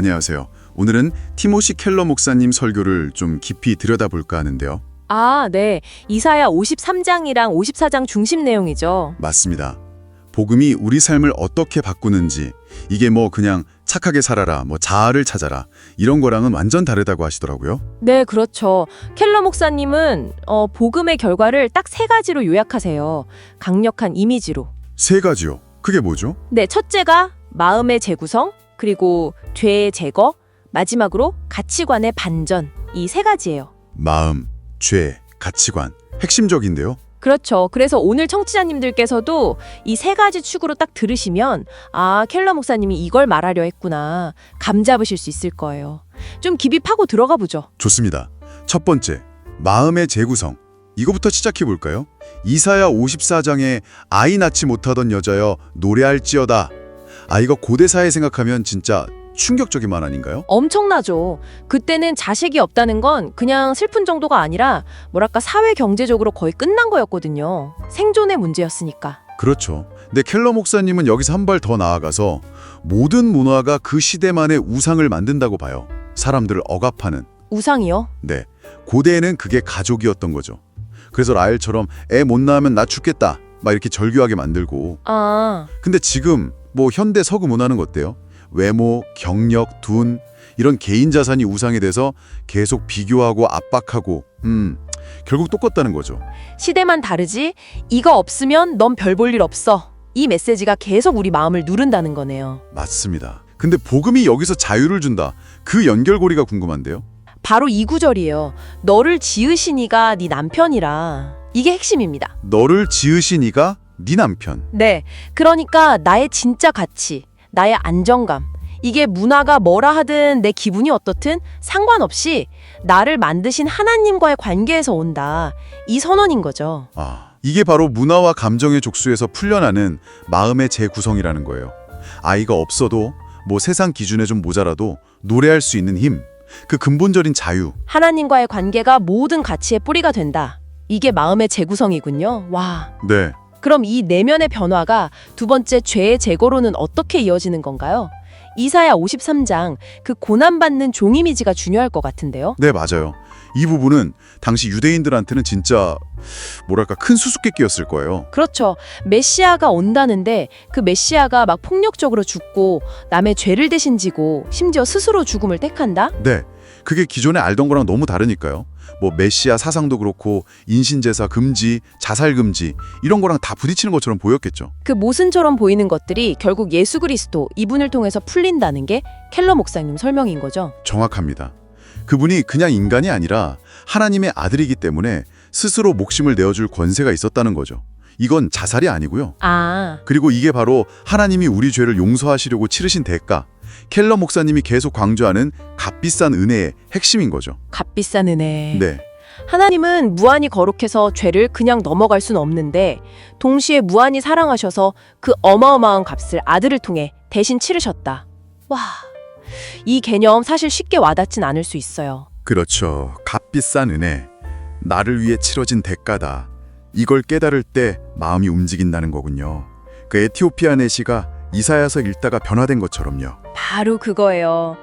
안녕하세요. 오늘은 티모시 켈러 목사님 설교를 좀 깊이 들여다볼까 하는데요. 아, 네. 이사야 53장이랑 54장 중심 내용이죠. 맞습니다. 복음이 우리 삶을 어떻게 바꾸는지, 이게 뭐 그냥 착하게 살아라, 뭐 자아를 찾아라, 이런 거랑은 완전 다르다고 하시더라고요. 네, 그렇죠. 켈러 목사님은 복음의 결과를 딱 세 가지로 요약하세요. 강력한 이미지로. 세 가지요. 그게 뭐죠? 네, 첫째가 마음의 재구성, 그리고 죄의 제거, 마지막으로 가치관의 반전. 이 세 가지예요. 마음, 죄, 가치관. 핵심적인데요. 그렇죠. 그래서 오늘 청취자님들께서도 이 세 가지 축으로 딱 들으시면 아, 켈러 목사님이 이걸 말하려 했구나. 감 잡으실 수 있을 거예요. 좀 깊이 파고 들어가 보죠. 좋습니다. 첫 번째, 마음의 재구성. 이거부터 시작해 볼까요? 이사야 54장에 아이 낳지 못하던 여자여 노래할지어다. 아, 이거 고대사에 생각하면 진짜 충격적인 말 아닌가요? 엄청나죠. 그때는 자식이 없다는 건 그냥 슬픈 정도가 아니라 뭐랄까 사회 경제적으로 거의 끝난 거였거든요. 생존의 문제였으니까. 그렇죠. 근데 켈러 목사님은 여기서 한 발 더 나아가서 모든 문화가 그 시대만의 우상을 만든다고 봐요. 사람들을 억압하는. 우상이요? 네, 고대에는 그게 가족이었던 거죠. 그래서 라헬처럼 애 못 낳으면 나 죽겠다 막 이렇게 절규하게 만들고. 아, 근데 지금 뭐 현대 서구 문화는 어때요? 외모, 경력, 돈 이런 개인 자산이 우상이 돼서 계속 비교하고 압박하고 결국 똑같다는 거죠. 시대만 다르지 이거 없으면 넌 별 볼 일 없어. 이 메시지가 계속 우리 마음을 누른다는 거네요. 맞습니다. 근데 복음이 여기서 자유를 준다. 그 연결고리가 궁금한데요. 바로 이 구절이에요. 너를 지으신 이가 네 남편이라. 이게 핵심입니다. 너를 지으신 이가 네 남편. 네, 그러니까 나의 진짜 가치, 나의 안정감, 이게 문화가 뭐라 하든 내 기분이 어떻든 상관없이 나를 만드신 하나님과의 관계에서 온다. 이 선언인 거죠. 아, 이게 바로 문화와 감정의 족수에서 풀려나는 마음의 재구성이라는 거예요. 아이가 없어도 뭐 세상 기준에 좀 모자라도 노래할 수 있는 힘, 그 근본적인 자유. 하나님과의 관계가 모든 가치의 뿌리가 된다. 이게 마음의 재구성이군요. 와. 네, 그럼 이 내면의 변화가 두 번째 죄의 제거로는 어떻게 이어지는 건가요? 이사야 53장, 그 고난받는 종 이미지가 중요할 것 같은데요. 네, 맞아요. 이 부분은 당시 유대인들한테는 진짜 뭐랄까 큰 수수께끼였을 거예요. 그렇죠. 메시아가 온다는데 그 메시아가 막 폭력적으로 죽고 남의 죄를 대신 지고 심지어 스스로 죽음을 택한다? 네, 그게 기존에 알던 거랑 너무 다르니까요. 뭐 메시아 사상도 그렇고 인신제사 금지, 자살 금지 이런 거랑 다 부딪히는 것처럼 보였겠죠. 그 모순처럼 보이는 것들이 결국 예수 그리스도 이분을 통해서 풀린다는 게 켈러 목사님 설명인 거죠. 정확합니다. 그분이 그냥 인간이 아니라 하나님의 아들이기 때문에 스스로 목숨을 내어줄 권세가 있었다는 거죠. 이건 자살이 아니고요. 아, 그리고 이게 바로 하나님이 우리 죄를 용서하시려고 치르신 대가, 켈러 목사님이 계속 강조하는 값비싼 은혜의 핵심인 거죠. 값비싼 은혜. 네, 하나님은 무한히 거룩해서 죄를 그냥 넘어갈 수는 없는데 동시에 무한히 사랑하셔서 그 어마어마한 값을 아들을 통해 대신 치르셨다. 와, 이 개념 사실 쉽게 와닿진 않을 수 있어요. 그렇죠. 값비싼 은혜, 나를 위해 치러진 대가다. 이걸 깨달을 때 마음이 움직인다는 거군요. 그 에티오피아 내시가 이사야서 읽다가 변화된 것처럼요. 바로 그거예요.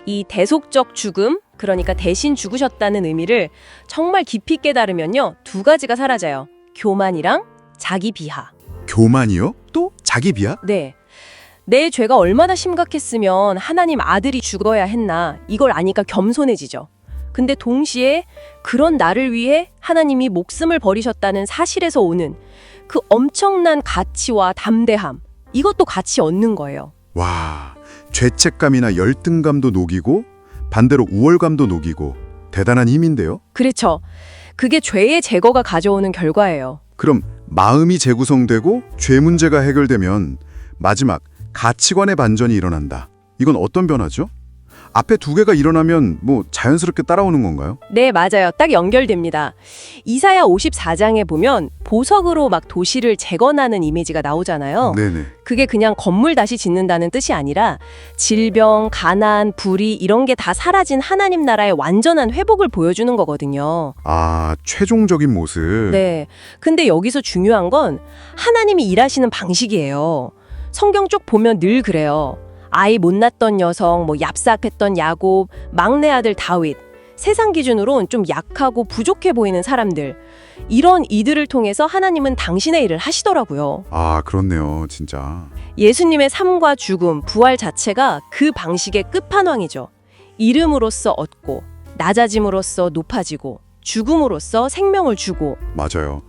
이 대속적 죽음, 그러니까 대신 죽으셨다는 의미를 정말 깊이 깨달으면요. 두 가지가 사라져요. 교만이랑 자기 비하. 교만이요? 또 자기 비하? 네. 내 죄가 얼마나 심각했으면 하나님 아들이 죽어야 했나 이걸 아니까 겸손해지죠. 근데 동시에 그런 나를 위해 하나님이 목숨을 버리셨다는 사실에서 오는 그 엄청난 가치와 담대함, 이것도 같이 얻는 거예요. 와, 죄책감이나 열등감도 녹이고 반대로 우월감도 녹이고 대단한 힘인데요. 그렇죠. 그게 죄의 제거가 가져오는 결과예요. 그럼 마음이 재구성되고 죄 문제가 해결되면 마지막 가치관의 반전이 일어난다. 이건 어떤 변화죠? 앞에 두 개가 일어나면 뭐 자연스럽게 따라오는 건가요? 네, 맞아요. 딱 연결됩니다. 이사야 54장에 보면 보석으로 막 도시를 재건하는 이미지가 나오잖아요. 네네. 그게 그냥 건물 다시 짓는다는 뜻이 아니라 질병, 가난, 불의 이런 게 다 사라진 하나님 나라의 완전한 회복을 보여주는 거거든요. 아, 최종적인 모습. 네. 근데 여기서 중요한 건 하나님이 일하시는 방식이에요. 성경 쪽 보면 늘 그래요. 아이 못 낳던 여성, 뭐 얍삽했던 야곱, 막내 아들 다윗, 세상 기준으론 좀 약하고 부족해 보이는 사람들, 이런 이들을 통해서 하나님은 당신의 일을 하시더라고요. 아, 그렇네요. 진짜. 예수님의 삶과 죽음, 부활 자체가 그 방식의 끝판왕이죠. 이름으로써 얻고, 낮아짐으로써 높아지고, 죽음으로써 생명을 주고. 맞아요.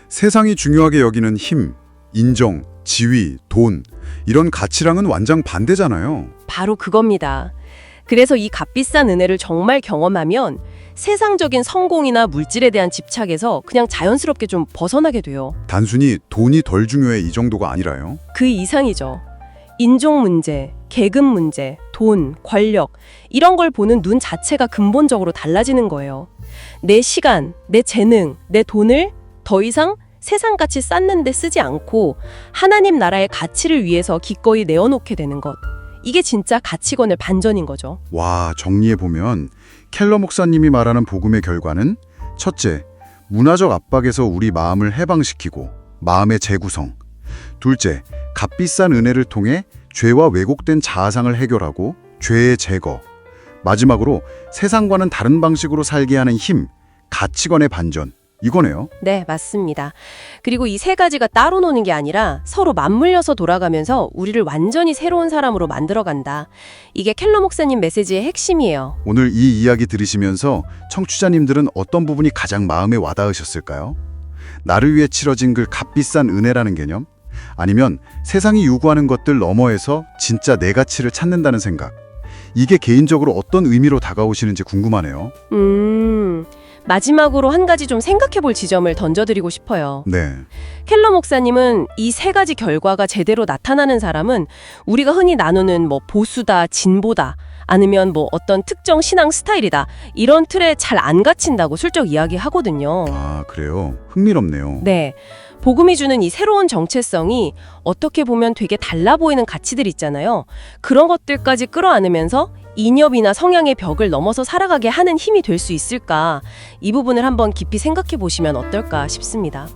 세상이 중요하게 여기는 힘, 인정, 지위, 돈, 이런 가치랑은 완전 반대잖아요. 바로 그겁니다. 그래서 이 값비싼 은혜를 정말 경험하면 세상적인 성공이나 물질에 대한 집착에서 그냥 자연스럽게 좀 벗어나게 돼요. 단순히 돈이 덜 중요해 이 정도가 아니라요. 그 이상이죠. 인종 문제, 계급 문제, 돈, 권력, 이런 걸 보는 눈 자체가 근본적으로 달라지는 거예요. 내 시간, 내 재능, 내 돈을 더 이상 세상같이 쌓는 데 쓰지 않고 하나님 나라의 가치를 위해서 기꺼이 내어놓게 되는 것. 이게 진짜 가치관의 반전인 거죠. 와, 정리해보면 켈러 목사님이 말하는 복음의 결과는 첫째, 문화적 압박에서 우리 마음을 해방시키고 마음의 재구성. 둘째, 값비싼 은혜를 통해 죄와 왜곡된 자아상을 해결하고 죄의 제거. 마지막으로 세상과는 다른 방식으로 살게 하는 힘, 가치관의 반전. 이거네요. 네, 맞습니다. 그리고 이 세 가지가 따로 노는 게 아니라 서로 맞물려서 돌아가면서 우리를 완전히 새로운 사람으로 만들어간다. 이게 켈러 목사님 메시지의 핵심이에요. 오늘 이 이야기 들으시면서 청취자님들은 어떤 부분이 가장 마음에 와닿으셨을까요? 나를 위해 치러진 그 값비싼 은혜라는 개념? 아니면 세상이 요구하는 것들 너머에서 진짜 내 가치를 찾는다는 생각? 이게 개인적으로 어떤 의미로 다가오시는지 궁금하네요. 마지막으로 한 가지 좀 생각해 볼 지점을 던져드리고 싶어요. 네. 켈러 목사님은 이 세 가지 결과가 제대로 나타나는 사람은 우리가 흔히 나누는 뭐 보수다, 진보다, 아니면 뭐 어떤 특정 신앙 스타일이다, 이런 틀에 잘 안 갇힌다고 슬쩍 이야기하거든요. 아, 그래요? 흥미롭네요. 네. 복음이 주는 이 새로운 정체성이 어떻게 보면 되게 달라 보이는 가치들 있잖아요. 그런 것들까지 끌어안으면서 인엽이나 성향의 벽을 넘어서 살아가게 하는 힘이 될 수 있을까? 이 부분을 한번 깊이 생각해 보시면 어떨까 싶습니다.